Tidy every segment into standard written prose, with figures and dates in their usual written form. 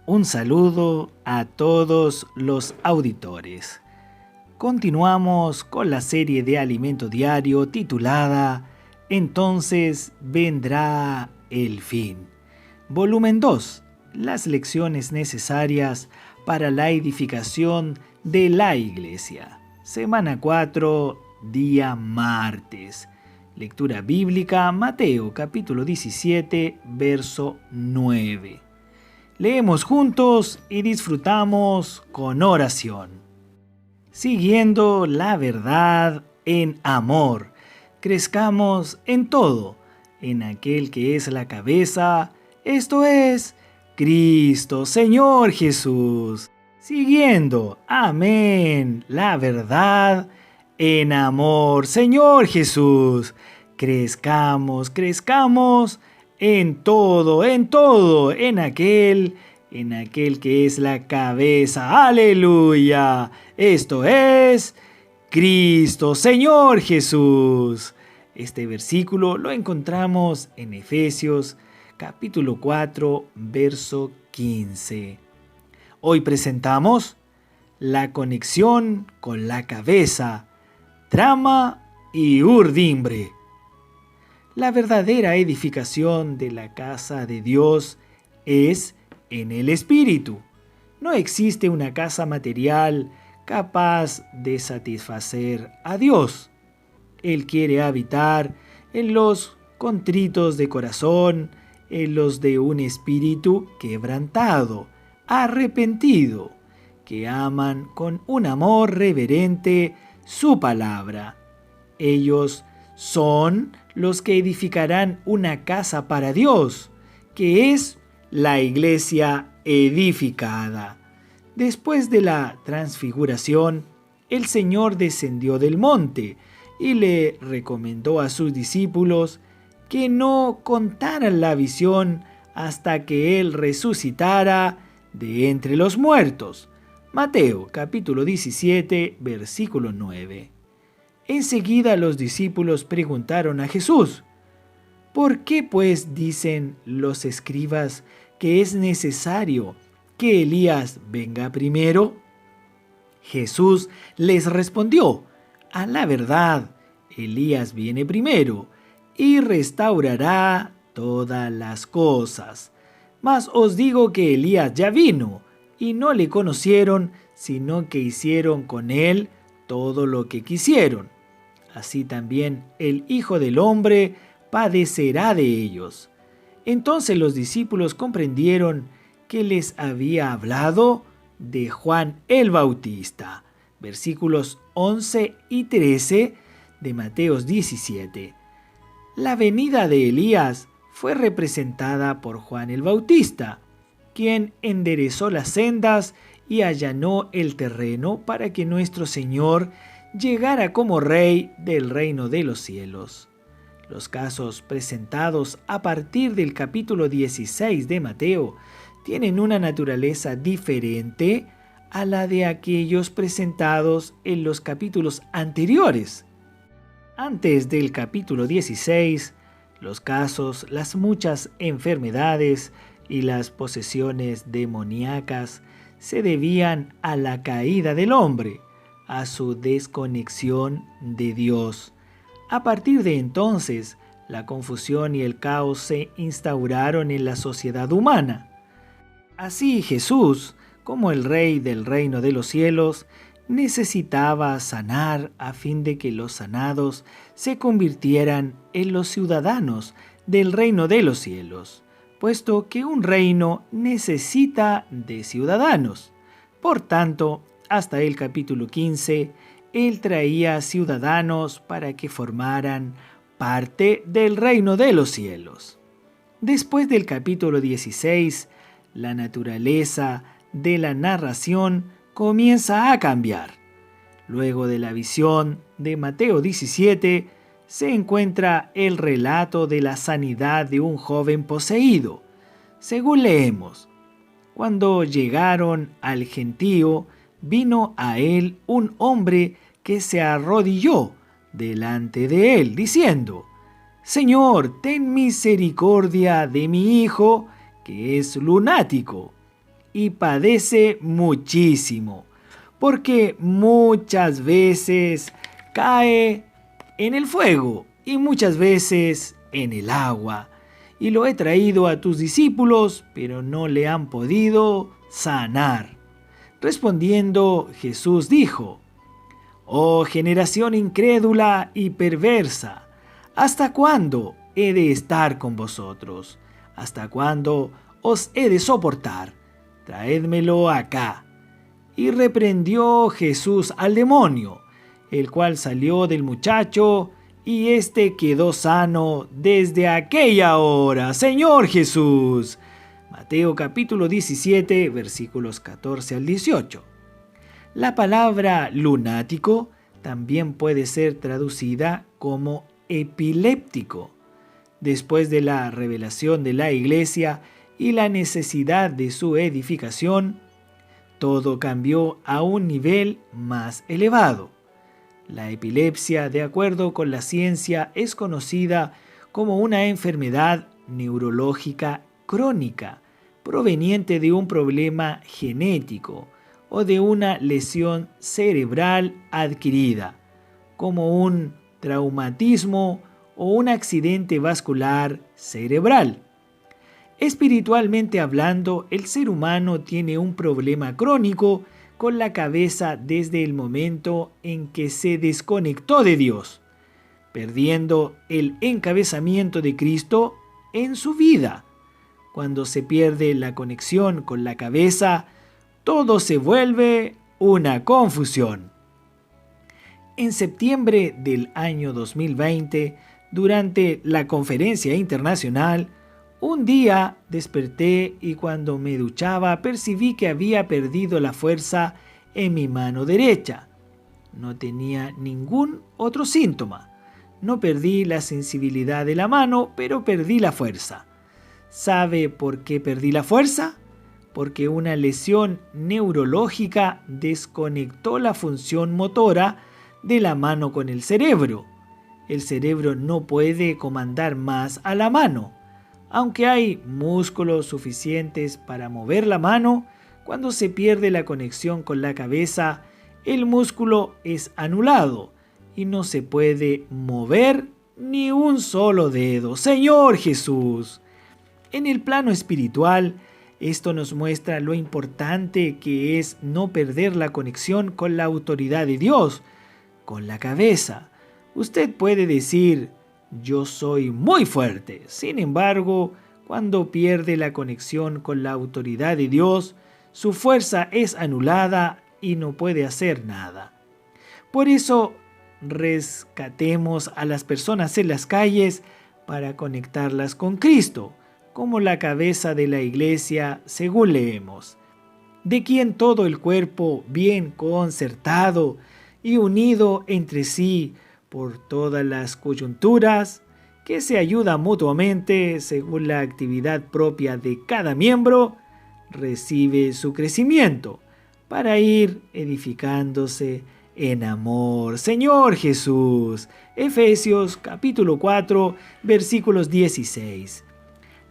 Un saludo a todos los auditores. Continuamos con la serie de Alimento Diario titulada Entonces vendrá el fin. Volumen 2. Las lecciones necesarias para la edificación de la iglesia. Semana 4, día martes. Lectura bíblica, Mateo capítulo 17, verso 9. Leemos juntos y disfrutamos con oración. Siguiendo la verdad en amor, crezcamos en todo, en aquel que es la cabeza, esto es, Cristo, Señor Jesús. Siguiendo, amén, la verdad en amor, Señor Jesús. Crezcamos en todo, en aquel que es la cabeza. ¡Aleluya! Esto es Cristo, Señor Jesús. Este versículo lo encontramos en Efesios capítulo 4, verso 15. Hoy presentamos la conexión con la cabeza, trama y urdimbre. La verdadera edificación de la casa de Dios es en el Espíritu. No existe una casa material capaz de satisfacer a Dios. Él quiere habitar en los contritos de corazón, en los de un espíritu quebrantado, arrepentido, que aman con un amor reverente su palabra. Ellos son los que edificarán una casa para Dios, que es la iglesia edificada. Después de la transfiguración, el Señor descendió del monte y le recomendó a sus discípulos que no contaran la visión hasta que Él resucitara de entre los muertos. Mateo capítulo 17, versículo 9. Enseguida los discípulos preguntaron a Jesús: ¿por qué pues dicen los escribas que es necesario que Elías venga primero? Jesús les respondió: a la verdad, Elías viene primero y restaurará todas las cosas. Mas os digo que Elías ya vino y no le conocieron, sino que hicieron con él todo lo que quisieron. Así también el Hijo del Hombre padecerá de ellos. Entonces los discípulos comprendieron que les había hablado de Juan el Bautista. Versículos 11 y 13 de Mateo 17. La venida de Elías fue representada por Juan el Bautista, quien enderezó las sendas y allanó el terreno para que nuestro Señor llegara como Rey del reino de los cielos. Los casos presentados a partir del capítulo 16 de Mateo tienen una naturaleza diferente a la de aquellos presentados en los capítulos anteriores. Antes del capítulo 16, los casos, las muchas enfermedades y las posesiones demoníacas se debían a la caída del hombre, a su desconexión de Dios. A partir de entonces, la confusión y el caos se instauraron en la sociedad humana. Así Jesús, como el Rey del reino de los cielos, necesitaba sanar a fin de que los sanados se convirtieran en los ciudadanos del reino de los cielos, puesto que un reino necesita de ciudadanos. Por tanto, hasta el capítulo 15, Él traía ciudadanos para que formaran parte del reino de los cielos. Después del capítulo 16, la naturaleza de la narración comienza a cambiar. Luego de la visión de Mateo 17, se encuentra el relato de la sanidad de un joven poseído. Según leemos: cuando llegaron al gentío, vino a él un hombre que se arrodilló delante de él, diciendo: Señor, ten misericordia de mi hijo, que es lunático y padece muchísimo, porque muchas veces cae en el fuego y muchas veces en el agua. Y lo he traído a tus discípulos, pero no le han podido sanar. Respondiendo, Jesús dijo: Oh generación incrédula y perversa, ¿hasta cuándo he de estar con vosotros? ¿Hasta cuándo os he de soportar? Traédmelo acá. Y reprendió Jesús al demonio, el cual salió del muchacho, y éste quedó sano desde aquella hora. Señor Jesús. Mateo capítulo 17, versículos 14 al 18. La palabra lunático también puede ser traducida como epiléptico. Después de la revelación de la Iglesia y la necesidad de su edificación, todo cambió a un nivel más elevado. La epilepsia, de acuerdo con la ciencia, es conocida como una enfermedad neurológica crónica, proveniente de un problema genético o de una lesión cerebral adquirida, como un traumatismo o un accidente vascular cerebral. Espiritualmente hablando, el ser humano tiene un problema crónico con la cabeza desde el momento en que se desconectó de Dios, perdiendo el encabezamiento de Cristo en su vida. Cuando se pierde la conexión con la cabeza, todo se vuelve una confusión. En septiembre del año 2020, durante la conferencia internacional, un día desperté y cuando me duchaba percibí que había perdido la fuerza en mi mano derecha. No tenía ningún otro síntoma. No perdí la sensibilidad de la mano, pero perdí la fuerza. ¿Sabe por qué perdí la fuerza? Porque una lesión neurológica desconectó la función motora de la mano con el cerebro. El cerebro no puede comandar más a la mano. Aunque hay músculos suficientes para mover la mano, cuando se pierde la conexión con la cabeza, el músculo es anulado y no se puede mover ni un solo dedo. Señor Jesús. En el plano espiritual, esto nos muestra lo importante que es no perder la conexión con la autoridad de Dios, con la cabeza. Usted puede decir: yo soy muy fuerte. Sin embargo, cuando pierde la conexión con la autoridad de Dios, su fuerza es anulada y no puede hacer nada. Por eso, rescatemos a las personas en las calles para conectarlas con Cristo, como la cabeza de la iglesia, según leemos, de quien todo el cuerpo, bien concertado y unido entre sí por todas las coyunturas, que se ayuda mutuamente según la actividad propia de cada miembro, recibe su crecimiento para ir edificándose en amor. Señor Jesús. Efesios capítulo 4, versículos 16.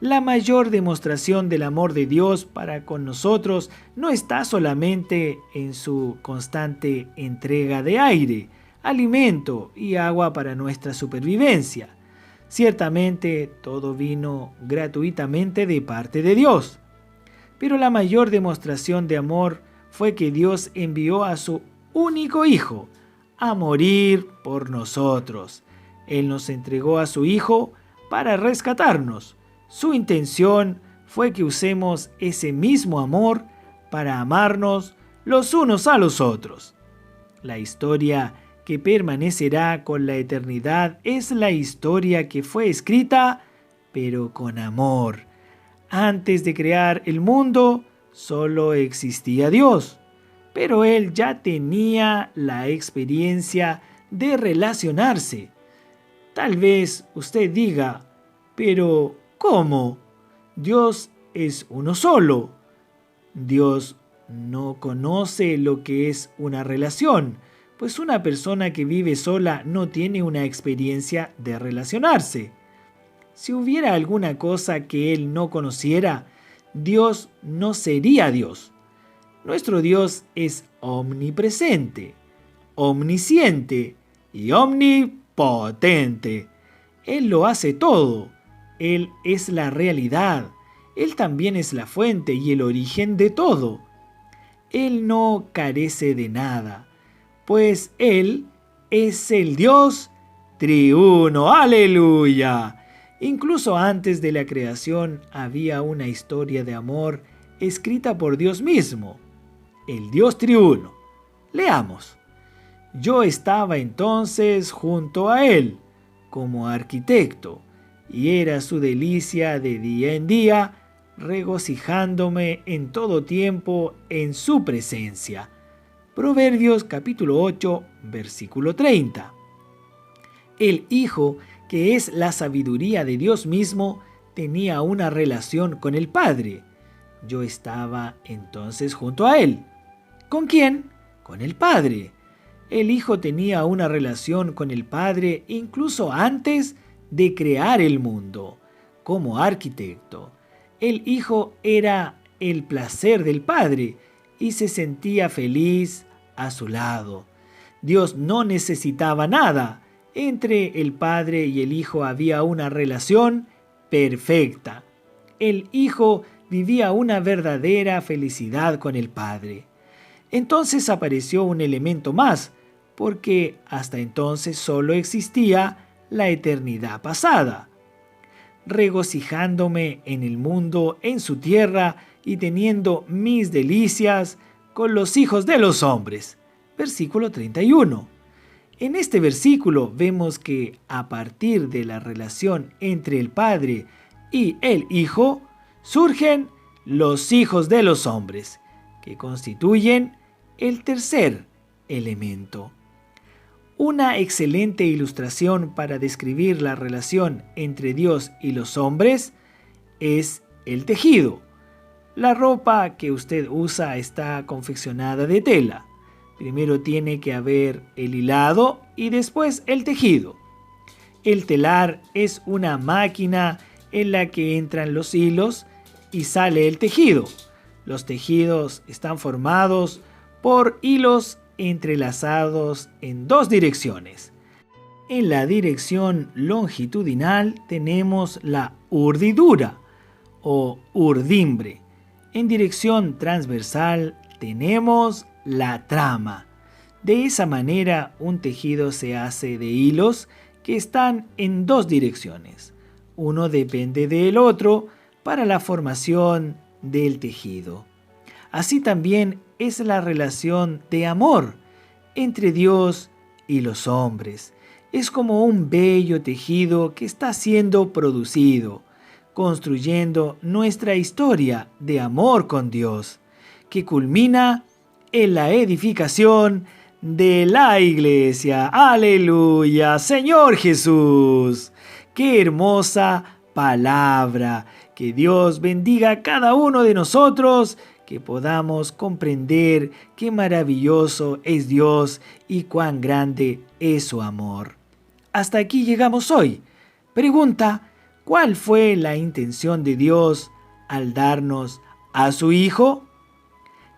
La mayor demostración del amor de Dios para con nosotros no está solamente en su constante entrega de aire, alimento y agua para nuestra supervivencia. Ciertamente todo vino gratuitamente de parte de Dios. Pero la mayor demostración de amor fue que Dios envió a su único Hijo a morir por nosotros. Él nos entregó a su Hijo para rescatarnos. Su intención fue que usemos ese mismo amor para amarnos los unos a los otros. La historia que permanecerá con la eternidad es la historia que fue escrita, pero con amor. Antes de crear el mundo, solo existía Dios, pero Él ya tenía la experiencia de relacionarse. Tal vez usted diga: pero ¿cómo? Dios es uno solo. Dios no conoce lo que es una relación, pues una persona que vive sola no tiene una experiencia de relacionarse. Si hubiera alguna cosa que Él no conociera, Dios no sería Dios. Nuestro Dios es omnipresente, omnisciente y omnipotente. Él lo hace todo. Él es la realidad. Él también es la fuente y el origen de todo. Él no carece de nada, pues Él es el Dios triuno. ¡Aleluya! Incluso antes de la creación había una historia de amor escrita por Dios mismo, el Dios triuno. Leamos. Yo estaba entonces junto a Él como arquitecto, y era su delicia de día en día, regocijándome en todo tiempo en su presencia. Proverbios capítulo 8, versículo 30. El Hijo, que es la sabiduría de Dios mismo, tenía una relación con el Padre. Yo estaba entonces junto a Él. ¿Con quién? Con el Padre. El Hijo tenía una relación con el Padre incluso antes de crear el mundo. Como arquitecto, el Hijo era el placer del Padre y se sentía feliz a su lado. Dios no necesitaba nada. Entre el Padre y el Hijo había una relación perfecta. El Hijo vivía una verdadera felicidad con el Padre. Entonces apareció un elemento más, porque hasta entonces solo existía la eternidad pasada. Regocijándome en el mundo, en su tierra, y teniendo mis delicias con los hijos de los hombres. Versículo 31. En este versículo vemos que a partir de la relación entre el Padre y el Hijo, surgen los hijos de los hombres, que constituyen el tercer elemento. Una excelente ilustración para describir la relación entre Dios y los hombres es el tejido. La ropa que usted usa está confeccionada de tela. Primero tiene que haber el hilado y después el tejido. El telar es una máquina en la que entran los hilos y sale el tejido. Los tejidos están formados por hilos entrelazados en dos direcciones. En la dirección longitudinal tenemos la urdidura o urdimbre. En dirección transversal tenemos la trama. De esa manera un tejido se hace de hilos que están en dos direcciones. Uno depende del otro para la formación del tejido. Así también es la relación de amor entre Dios y los hombres. Es como un bello tejido que está siendo producido, construyendo nuestra historia de amor con Dios, que culmina en la edificación de la iglesia. ¡Aleluya! Señor Jesús, qué hermosa palabra. Que Dios bendiga a cada uno de nosotros, que podamos comprender qué maravilloso es Dios y cuán grande es su amor. Hasta aquí llegamos hoy. Pregunta: ¿cuál fue la intención de Dios al darnos a su Hijo?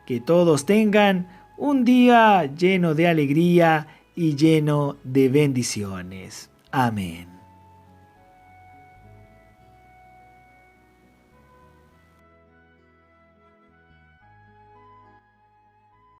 Que todos tengan un día lleno de alegría y lleno de bendiciones. Amén.